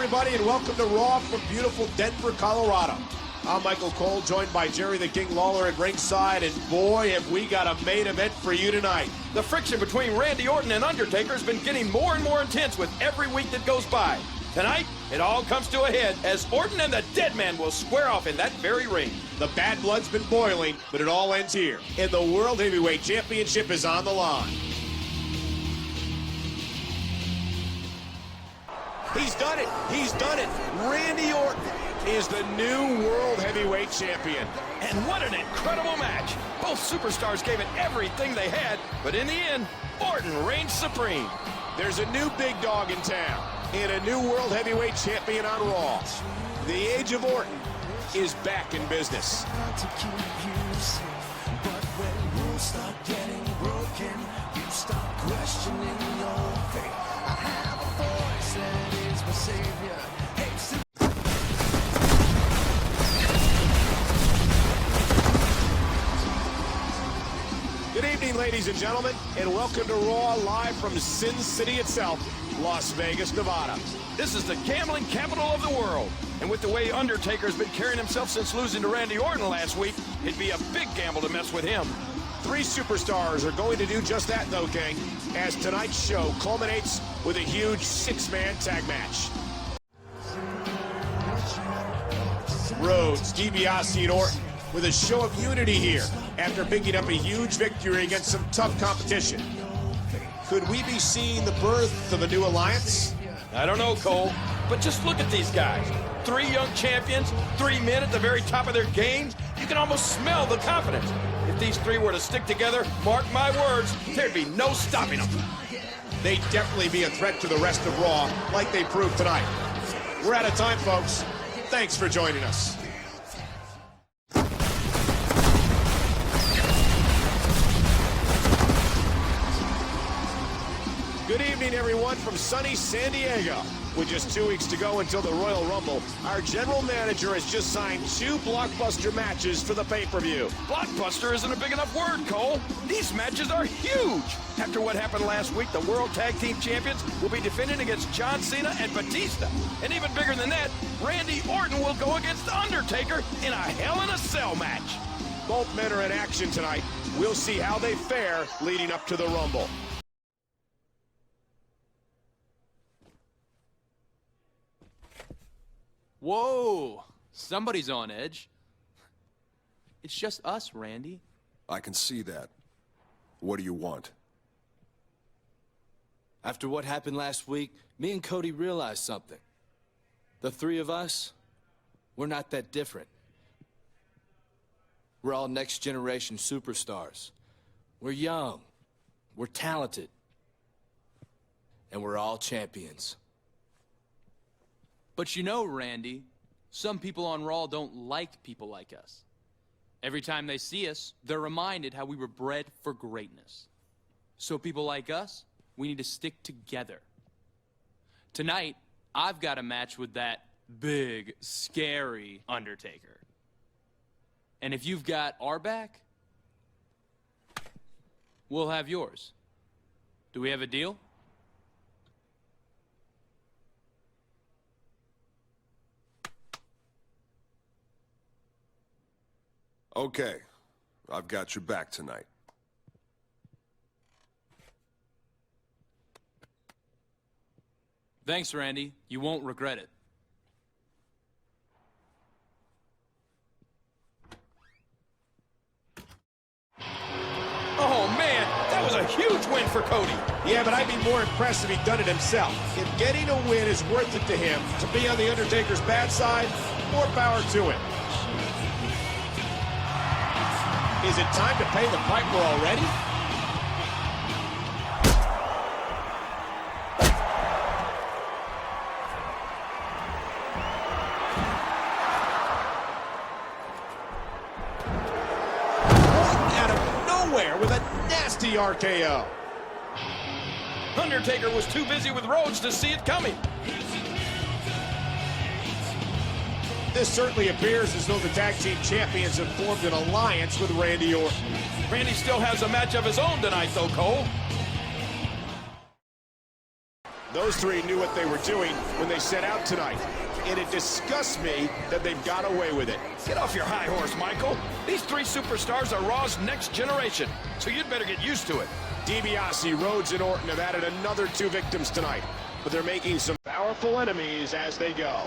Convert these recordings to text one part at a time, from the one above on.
everybody, and welcome to Raw from beautiful Denver, Colorado. I'm Michael Cole, joined by Jerry the King Lawler at ringside, and boy, have we got a main event for you tonight. The friction between Randy Orton and Undertaker has been getting more and more intense with every week that goes by. Tonight, it all comes to a head as Orton and the Dead Man will square off in that very ring. The bad blood's been boiling, but it all ends here. And the World Heavyweight Championship is on the line. He's done it. He's done it. Randy Orton is the new World Heavyweight Champion. And what an incredible match. Both superstars gave it everything they had, but in the end, Orton reigns supreme. There's a new big dog in town and a new World Heavyweight Champion on Raw. The Age of Orton is back in business. Good evening, ladies and gentlemen, and welcome to Raw live from Sin City itself, Las Vegas, Nevada. This is the gambling capital of the world. And with the way Undertaker's been carrying himself since losing to Randy Orton last week, it'd be a big gamble to mess with him. Three superstars are going to do just that, though, King, as tonight's show culminates with a huge six-man tag match. Rhodes, DiBiase, and Orton with a show of unity here after picking up a huge victory against some tough competition. Could we be seeing the birth of a new alliance? I don't know, Cole, but just look at these guys. Three young champions, three men at the very top of their games. You can almost smell the confidence. If these three were to stick together, mark my words, there'd be no stopping them. They'd definitely be a threat to the rest of Raw, like they proved tonight. We're out of time, folks. Thanks for joining us. Good evening, everyone, from sunny San Diego. With just 2 weeks to go until the Royal Rumble, our general manager has just signed 2 blockbuster matches for the pay-per-view. Blockbuster isn't a big enough word, Cole. These matches are huge. After what happened last week, the World Tag Team Champions will be defending against John Cena and Batista. And even bigger than that, Randy Orton will go against Undertaker in a Hell in a Cell match. Both men are in action tonight. We'll see how they fare leading up to the Rumble. Whoa, somebody's on edge. It's just us, Randy. I can see that. What do you want? After what happened last week, me and Cody realized something. The three of us, we're not that different. We're all next generation superstars. We're young, we're talented, and we're all champions. But you know, Randy, some people on Raw don't like people like us. Every time they see us, they're reminded how we were bred for greatness. So people like us, we need to stick together. Tonight, I've got a match with that big, scary Undertaker. And if you've got our back, we'll have yours. Do we have a deal? Okay, I've got your back tonight. Thanks, Randy. You won't regret it. Oh, man, that was a huge win for Cody. Yeah, but I'd be more impressed if he'd done it himself. If getting a win is worth it to him, to be on the Undertaker's bad side, more power to him. Is it time to pay the piper already? Out of nowhere with a nasty RKO. Undertaker was too busy with Rhodes to see it coming. This certainly appears as though the tag team champions have formed an alliance with Randy Orton. Randy still has a match of his own tonight, though, Cole. Those three knew what they were doing when they set out tonight, and it disgusts me that they've got away with it. Get off your high horse, Michael. These three superstars are Raw's next generation, so you'd better get used to it. DiBiase, Rhodes, and Orton have added another 2 victims tonight, but they're making some powerful enemies as they go.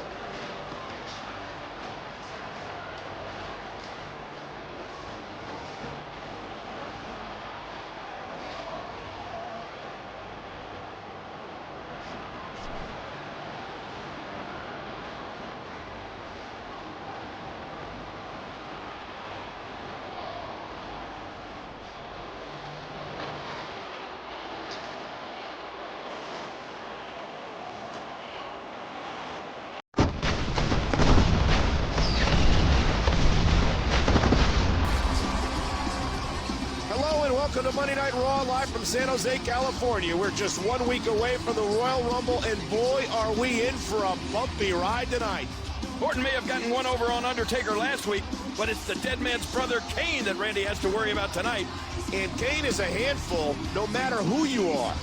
Welcome to Monday Night Raw, live from San Jose, California. We're just 1 week away from the Royal Rumble, and boy, are we in for a bumpy ride tonight. Orton may have gotten one over on Undertaker last week, but it's the dead man's brother, Kane, that Randy has to worry about tonight. And Kane is a handful, no matter who you are.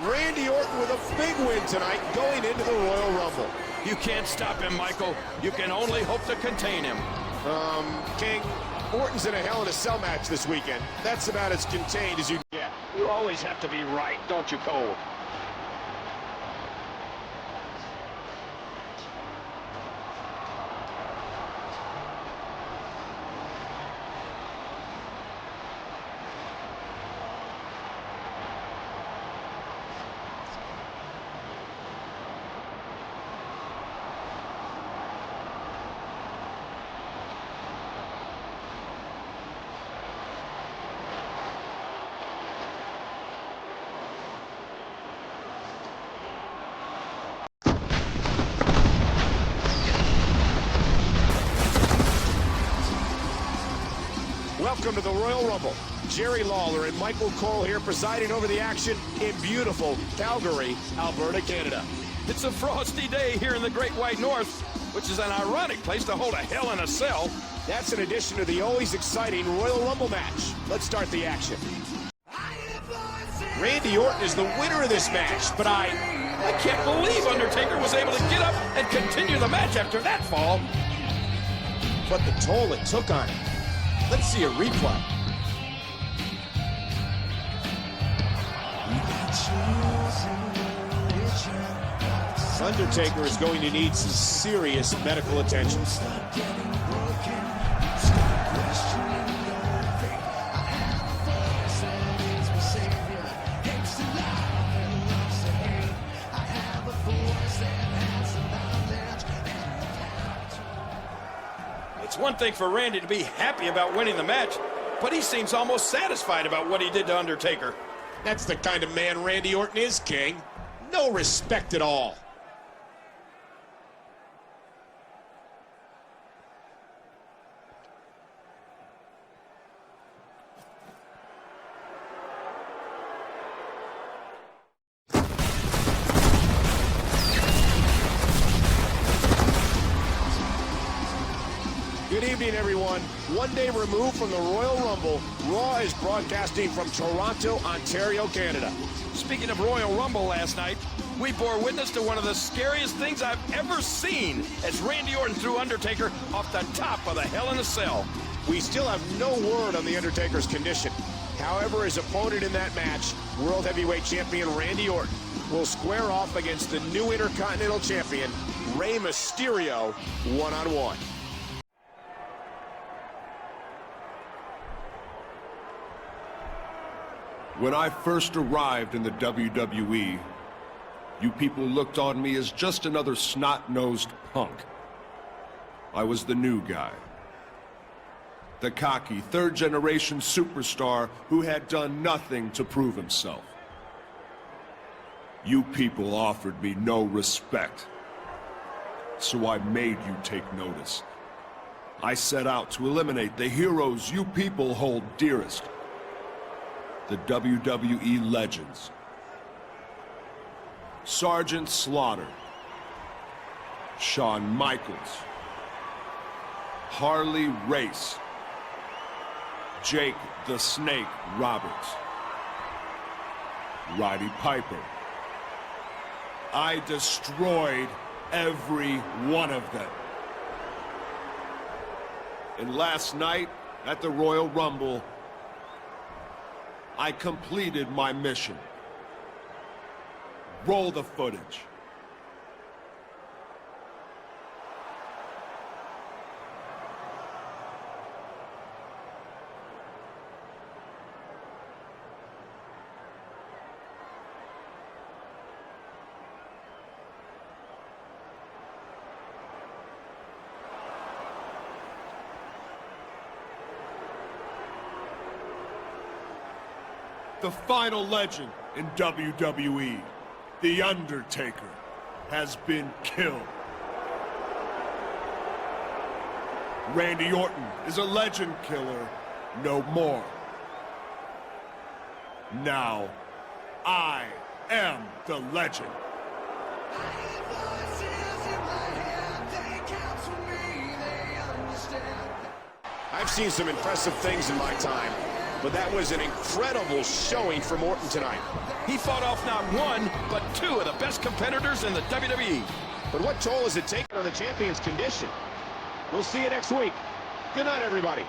Randy Orton with a big win tonight, going into the Royal Rumble. You can't stop him, Michael. You can only hope to contain him. King, Orton's in a Hell in a Cell match this weekend. That's about as contained as you get. You always have to be right, don't you, Cole? Welcome to the Royal Rumble. Jerry Lawler and Michael Cole here presiding over the action in beautiful Calgary, Alberta, Canada. It's a frosty day here in the Great White North, which is an ironic place to hold a Hell in a Cell. That's in addition to the always exciting Royal Rumble match. Let's start the action. Randy Orton is the winner of this match, but I can't believe Undertaker was able to get up and continue the match after that fall. But the toll it took on him. Let's see a replay. Undertaker is going to need some serious medical attention. It's one thing for Randy to be happy about winning the match, but he seems almost satisfied about what he did to Undertaker. That's the kind of man Randy Orton is, King. No respect at all. Good evening, everyone. 1 day removed from the Royal Rumble, Raw is broadcasting from Toronto, Ontario, Canada. Speaking of Royal Rumble last night, we bore witness to one of the scariest things I've ever seen as Randy Orton threw Undertaker off the top of the Hell in a Cell. We still have no word on the Undertaker's condition. However, his opponent in that match, World Heavyweight Champion Randy Orton, will square off against the new Intercontinental Champion, Rey Mysterio, one-on-one. When I first arrived in the WWE, you people looked on me as just another snot-nosed punk. I was the new guy. The cocky, third-generation superstar who had done nothing to prove himself. You people offered me no respect. So I made you take notice. I set out to eliminate the heroes you people hold dearest. The WWE legends. Sergeant Slaughter, Shawn Michaels, Harley Race, Jake the Snake Roberts, Roddy Piper, I destroyed every one of them. And last night, at the Royal Rumble, I completed my mission. Roll the footage. The final legend in WWE, The Undertaker, has been killed. Randy Orton is a legend killer no more. Now, I am the legend. I've seen some impressive things in my time, but that was an incredible showing from Orton tonight. He fought off not one, but two of the best competitors in the WWE. But what toll is it taking on the champion's condition? We'll see you next week. Good night, everybody.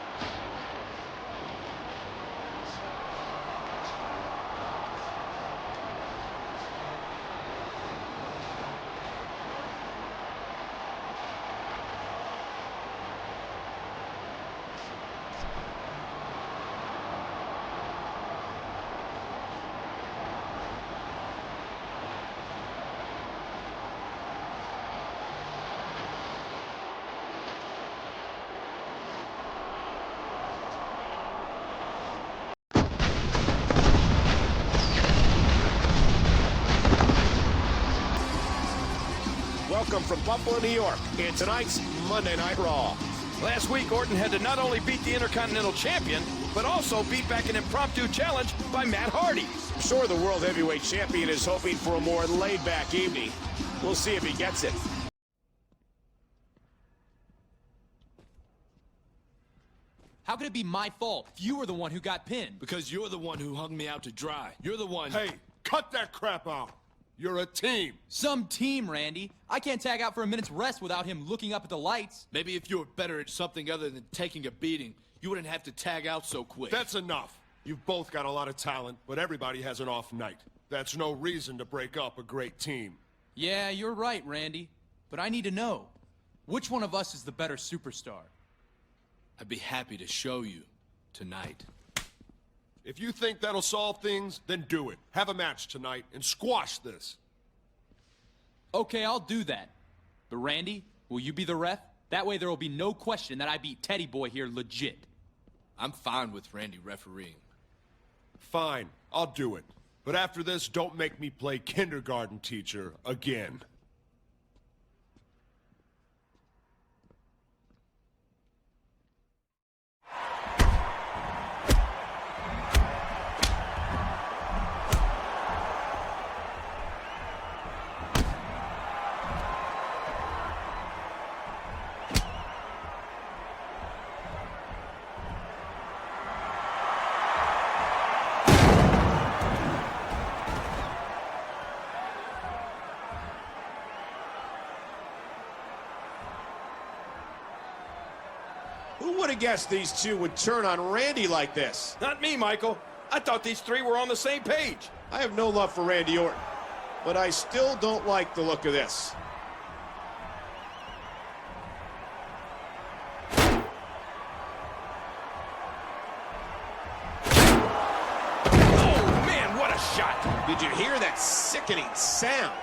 Welcome from Buffalo, New York, in tonight's Monday Night Raw. Last week, Orton had to not only beat the Intercontinental Champion, but also beat back an impromptu challenge by Matt Hardy. I'm sure the World Heavyweight Champion is hoping for a more laid-back evening. We'll see if he gets it. How could it be my fault if you were the one who got pinned? Because you're the one who hung me out to dry. You're the one... Hey, cut that crap out. You're a team. Some team, Randy. I can't tag out for a minute's rest without him looking up at the lights. Maybe if you were better at something other than taking a beating, you wouldn't have to tag out so quick. That's enough. You've both got a lot of talent, but everybody has an off night. That's no reason to break up a great team. Yeah, you're right, Randy. But I need to know, which one of us is the better superstar? I'd be happy to show you tonight. If you think that'll solve things, then do it. Have a match tonight and squash this. Okay, I'll do that. But Randy, will you be the ref? That way there will be no question that I beat Teddy Boy here legit. I'm fine with Randy refereeing. Fine, I'll do it. But after this, don't make me play kindergarten teacher again. Who would have guessed these two would turn on Randy like this? Not me, Michael. I thought these three were on the same page. I have no love for Randy Orton, but I still don't like the look of this. Oh, man, what a shot. Did you hear that sickening sound?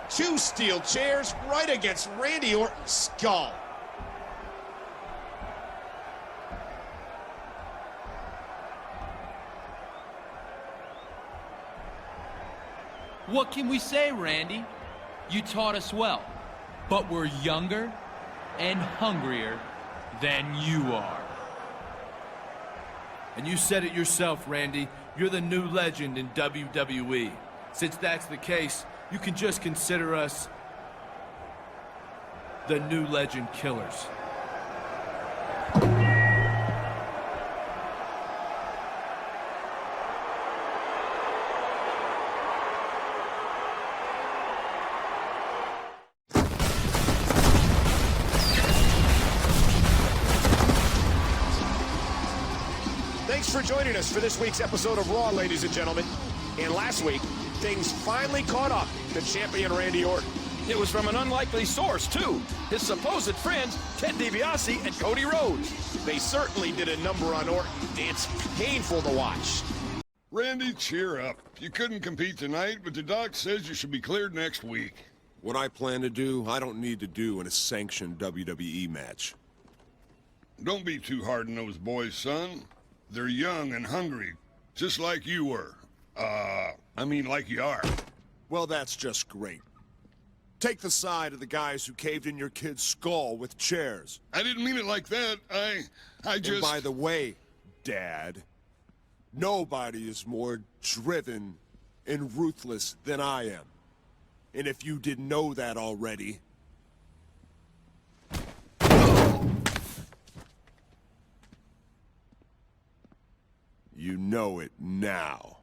Two steel chairs right against Randy Orton's skull. What can we say, Randy? You taught us well, but we're younger and hungrier than you are. And you said it yourself, Randy. You're the new legend in WWE. Since that's the case, you can just consider us the new legend killers. for joining us for this week's episode of Raw, ladies and gentlemen. And last week, things finally caught up to champion Randy Orton. It was from an unlikely source, too. His supposed friends, Ted DiBiase and Cody Rhodes. They certainly did a number on Orton. It's painful to watch. Randy, cheer up. You couldn't compete tonight, but the doc says you should be cleared next week. What I plan to do, I don't need to do in a sanctioned WWE match. Don't be too hard on those boys, son. They're young and hungry, just like you were. Like you are. Well, that's just great. Take the side of the guys who caved in your kid's skull with chairs. I didn't mean it like that. I just... And by the way, Dad, nobody is more driven and ruthless than I am. And if you didn't know that already... you know it now.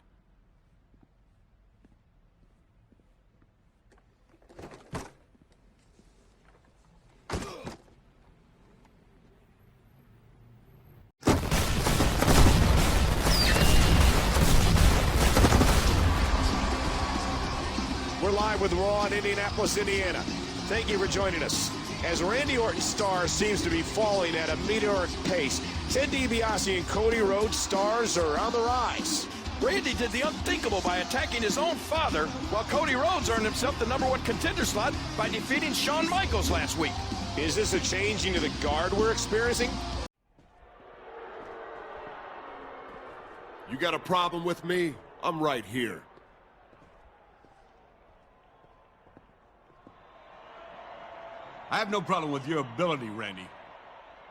We're live with Raw in Indianapolis, Indiana. Thank you for joining us. As Randy Orton's star seems to be falling at a meteoric pace, Ted DiBiase and Cody Rhodes' stars are on the rise. Randy did the unthinkable by attacking his own father, while Cody Rhodes earned himself the #1 contender slot by defeating Shawn Michaels last week. Is this a changing of the guard we're experiencing? You got a problem with me? I'm right here. I have no problem with your ability, Randy.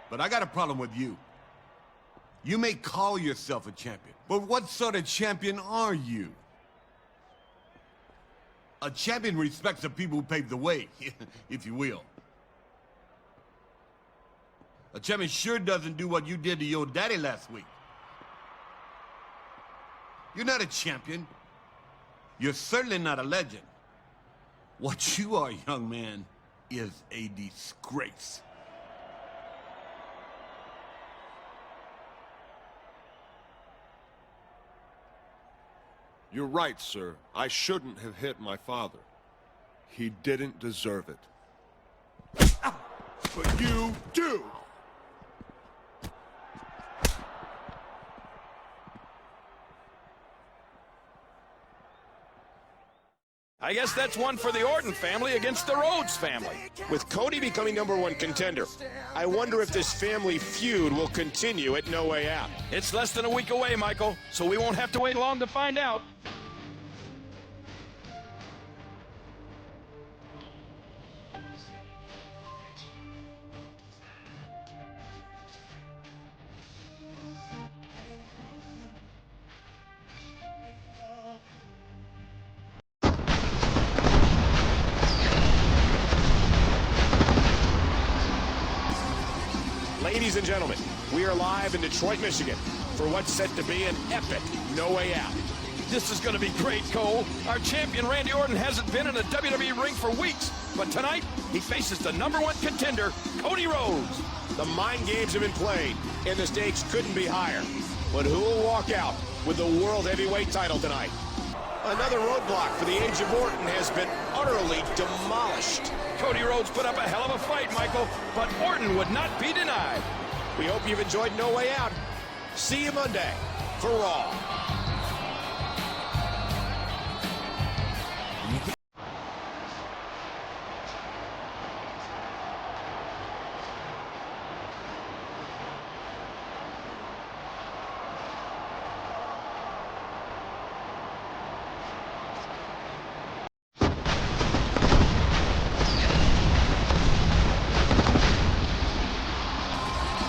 But I got a problem with you. You may call yourself a champion, but what sort of champion are you? A champion respects the people who paved the way, if you will. A champion sure doesn't do what you did to your daddy last week. You're not a champion. You're certainly not a legend. What you are, young man, is a disgrace. You're right, sir. I shouldn't have hit my father. He didn't deserve it. But you do! I guess that's one for the Orton family against the Rhodes family. With Cody becoming #1 contender, I wonder if this family feud will continue at No Way Out. It's less than a week away, Michael, so we won't have to wait long to find out. Ladies and gentlemen, we are live in Detroit, Michigan for what's set to be an epic No Way Out. This is going to be great, Cole. Our champion, Randy Orton, hasn't been in a WWE ring for weeks, but tonight he faces the #1 contender, Cody Rhodes. The mind games have been played, and the stakes couldn't be higher. But who will walk out with the World Heavyweight title tonight? Another roadblock for the Age of Orton has been utterly demolished. Cody Rhodes put up a hell of a fight, Michael, but Orton would not be denied. We hope you've enjoyed No Way Out. See you Monday for Raw.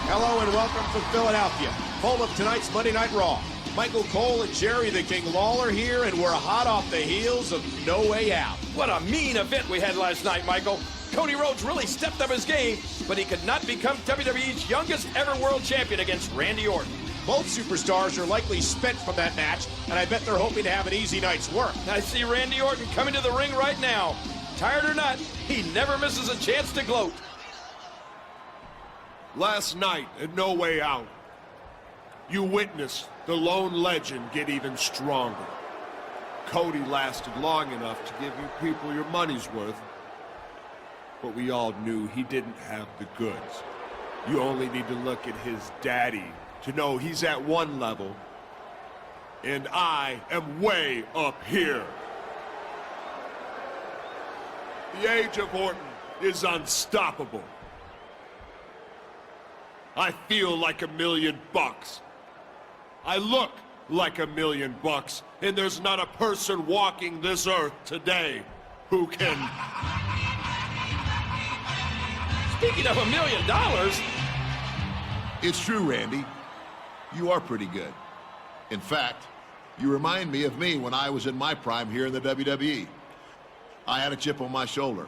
Hello and welcome from Philadelphia, home of tonight's Monday Night Raw. Michael Cole and Jerry the King Lawler here, and we're hot off the heels of No Way Out. What a mean event we had last night, Michael. Cody Rhodes really stepped up his game, but he could not become WWE's youngest ever world champion against Randy Orton. Both superstars are likely spent from that match, and I bet they're hoping to have an easy night's work. I see Randy Orton coming to the ring right now. Tired or not, he never misses a chance to gloat. Last night at No Way Out, you witnessed the lone legend get even stronger. Cody lasted long enough to give you people your money's worth, but we all knew he didn't have the goods. You only need to look at his daddy to know he's at one level, and I am way up here. The age of Orton is unstoppable. I feel like $1 million. I look like $1 million, and there's not a person walking this earth today who can... Speaking of $1 million... It's true, Randy. You are pretty good. In fact, you remind me of me when I was in my prime here in the WWE. I had a chip on my shoulder.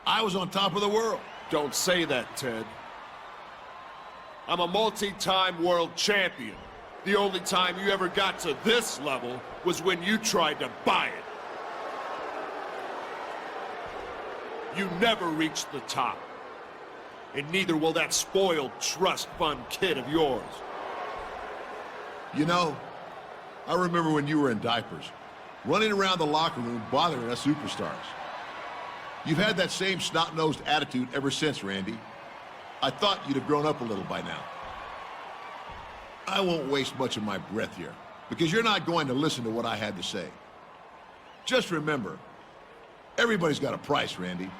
I was on top of the world. Don't say that, Ted. I'm a multi-time world champion. The only time you ever got to this level was when you tried to buy it. You never reached the top. And neither will that spoiled trust fund kid of yours. You know, I remember when you were in diapers, running around the locker room bothering us superstars. You've had that same snot-nosed attitude ever since, Randy. I thought you'd have grown up a little by now. I won't waste much of my breath here, because you're not going to listen to what I had to say. Just remember, everybody's got a price, Randy.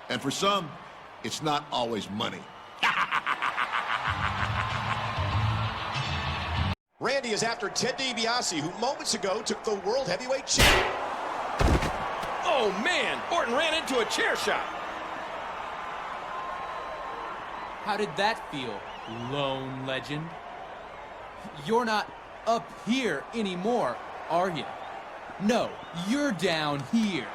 And for some, it's not always money. Randy is after Ted DiBiase, who moments ago took the World Heavyweight Championship. Oh, man! Orton ran into a chair shot. How did that feel, lone legend? You're not up here anymore, are you? No, you're down here.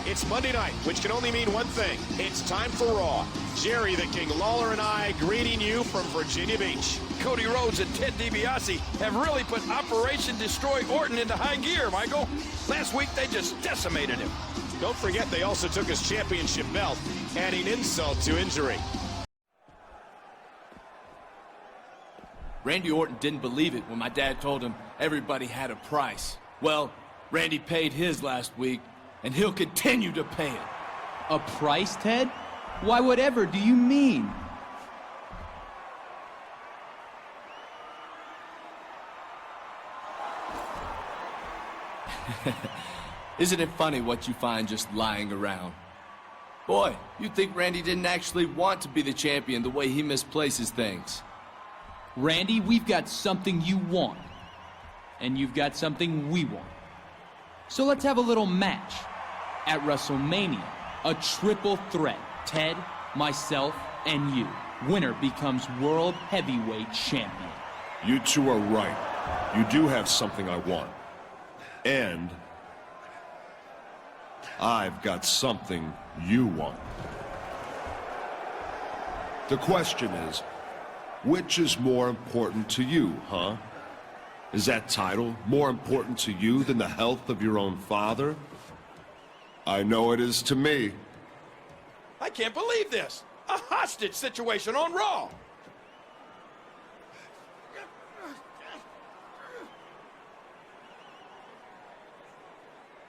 It's Monday night, which can only mean one thing. It's time for Raw. Jerry the King Lawler and I greeting you from Virginia Beach. Cody Rhodes and Ted DiBiase have really put Operation Destroy Orton into high gear, Michael. Last week, they just decimated him. Don't forget they also took his championship belt, adding insult to injury. Randy Orton didn't believe it when my dad told him everybody had a price. Well, Randy paid his last week, and he'll continue to pay it. A price, Ted? Why, whatever do you mean? Isn't it funny what you find just lying around? Boy, you'd think Randy didn't actually want to be the champion the way he misplaces things. Randy, we've got something you want. And you've got something we want. So let's have a little match. At WrestleMania, a triple threat. Ted, myself, and you. Winner becomes World Heavyweight Champion. You two are right. You do have something I want. And I've got something you want. The question is, which is more important to you, huh? Is that title more important to you than the health of your own father? I know it is to me. I can't believe this. A hostage situation on Raw.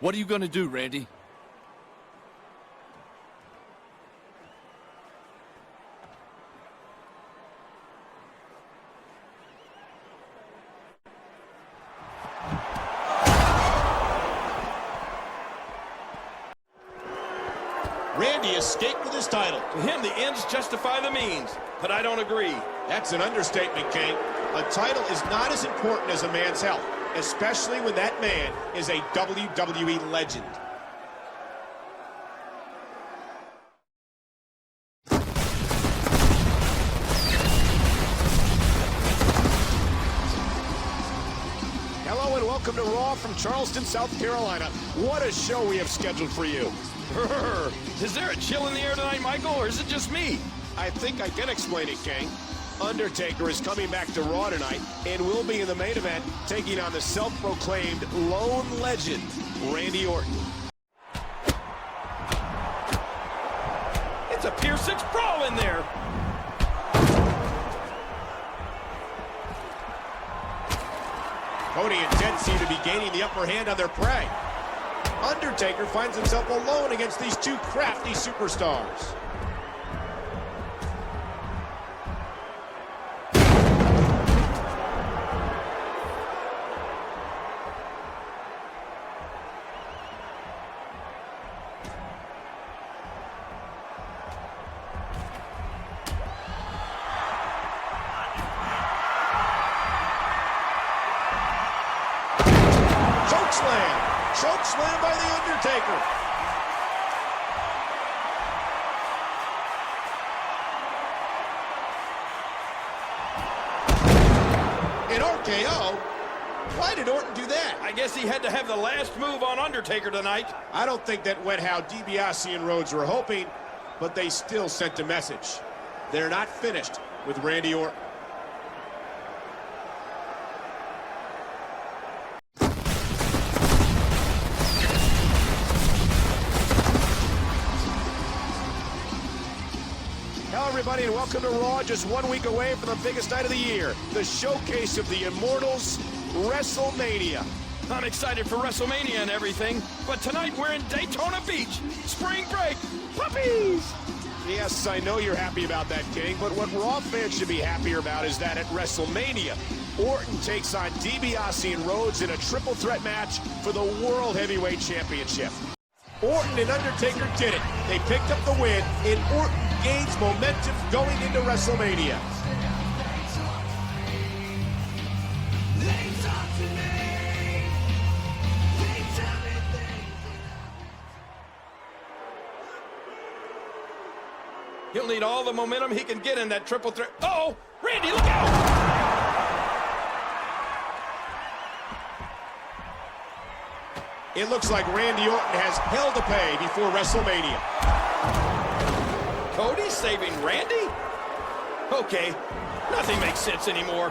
What are you gonna do, Randy? Randy escaped with his title. To him, the ends justify the means, but I don't agree. That's an understatement, King. A title is not as important as a man's health, especially when that man is a WWE legend. Hello and welcome to Raw from Charleston, South Carolina. What a show we have scheduled for you. Is there a chill in the air tonight, Michael, or is it just me? I think I can explain it, King. Undertaker is coming back to Raw tonight and will be in the main event taking on the self-proclaimed lone legend, Randy Orton. It's a Pier 6 brawl in there. Cody and Ted seem to be gaining the upper hand on their prey. Undertaker finds himself alone against these two crafty superstars. Choke slam by the Undertaker. An RKO? Why did Orton do that? I guess he had to have the last move on Undertaker tonight. I don't think that went how DiBiase and Rhodes were hoping, but they still sent a message. They're not finished with Randy Orton. Hello, everybody, and welcome to Raw, just 1 week away from the biggest night of the year, the showcase of the Immortals, WrestleMania. I'm excited for WrestleMania and everything, but tonight we're in Daytona Beach. Spring break. Puppies! Yes, I know you're happy about that, King, but what Raw fans should be happier about is that at WrestleMania, Orton takes on DiBiase and Rhodes in a triple threat match for the World Heavyweight Championship. Orton and Undertaker did it. They picked up the win, and Orton gains momentum going into WrestleMania. He'll need all the momentum he can get in that triple threat. Uh-oh! Randy, look out! It looks like Randy Orton has hell to pay before WrestleMania. Cody saving Randy? Okay, nothing makes sense anymore.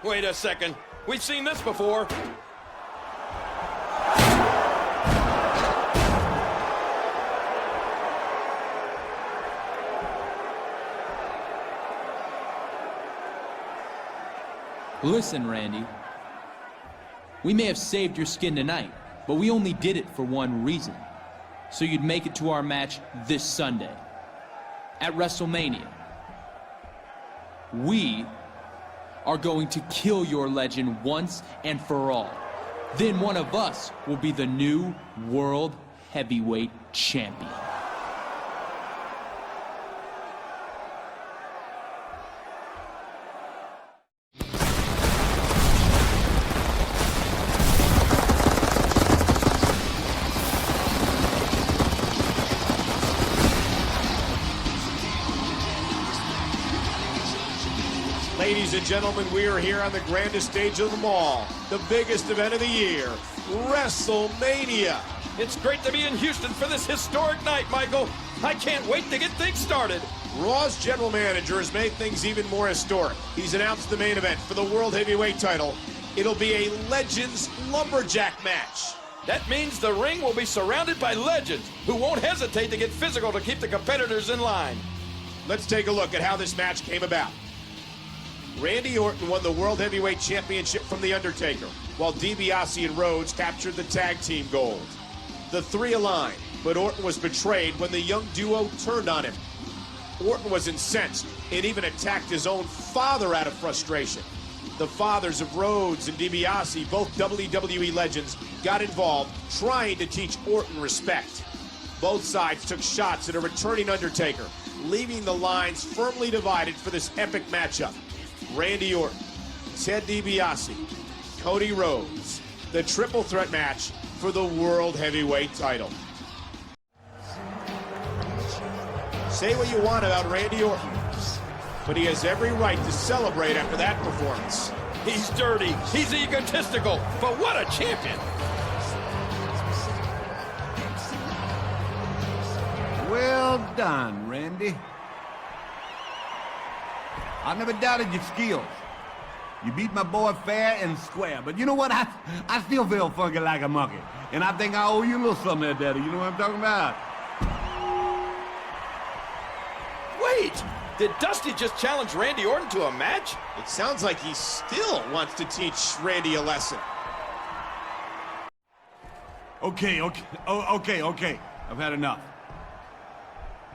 Wait a second. We've seen this before. Listen, Randy. We may have saved your skin tonight, but we only did it for one reason. So you'd make it to our match this Sunday. At WrestleMania. We are going to kill your legend once and for all. Then one of us will be the new World Heavyweight Champion. Ladies and gentlemen, we are here on the grandest stage of them all, the biggest event of the year, WrestleMania. It's great to be in Houston for this historic night, Michael. I can't wait to get things started. Raw's general manager has made things even more historic. He's announced the main event for the World Heavyweight title. It'll be a Legends Lumberjack match. That means the ring will be surrounded by legends who won't hesitate to get physical to keep the competitors in line. Let's take a look at how this match came about. Randy Orton won the World Heavyweight Championship from The Undertaker, while DiBiase and Rhodes captured the tag team gold. The three aligned, but Orton was betrayed when the young duo turned on him. Orton was incensed and even attacked his own father out of frustration. The fathers of Rhodes and DiBiase, both WWE legends, got involved, trying to teach Orton respect. Both sides took shots at a returning Undertaker, leaving the lines firmly divided for this epic matchup. Randy Orton, Ted DiBiase, Cody Rhodes, the triple threat match for the World Heavyweight title. Say what you want about Randy Orton, but he has every right to celebrate after that performance. He's dirty, he's egotistical, but what a champion! Well done, Randy. I never doubted your skills. You beat my boy fair and square, but you know what? I still feel funky like a monkey. And I think I owe you a little something there, Daddy. You know what I'm talking about? Wait! Did Dusty just challenge Randy Orton to a match? It sounds like he still wants to teach Randy a lesson. Okay. I've had enough.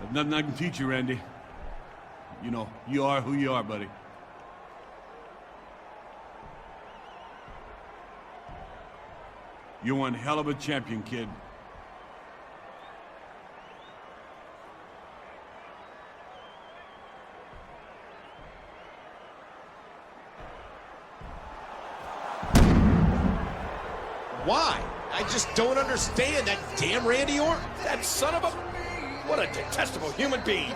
There's nothing I can teach you, Randy. You know, you are who you are, buddy. You're one hell of a champion, kid. Why? I just don't understand that damn Randy Orton. That son of a... What a detestable human being.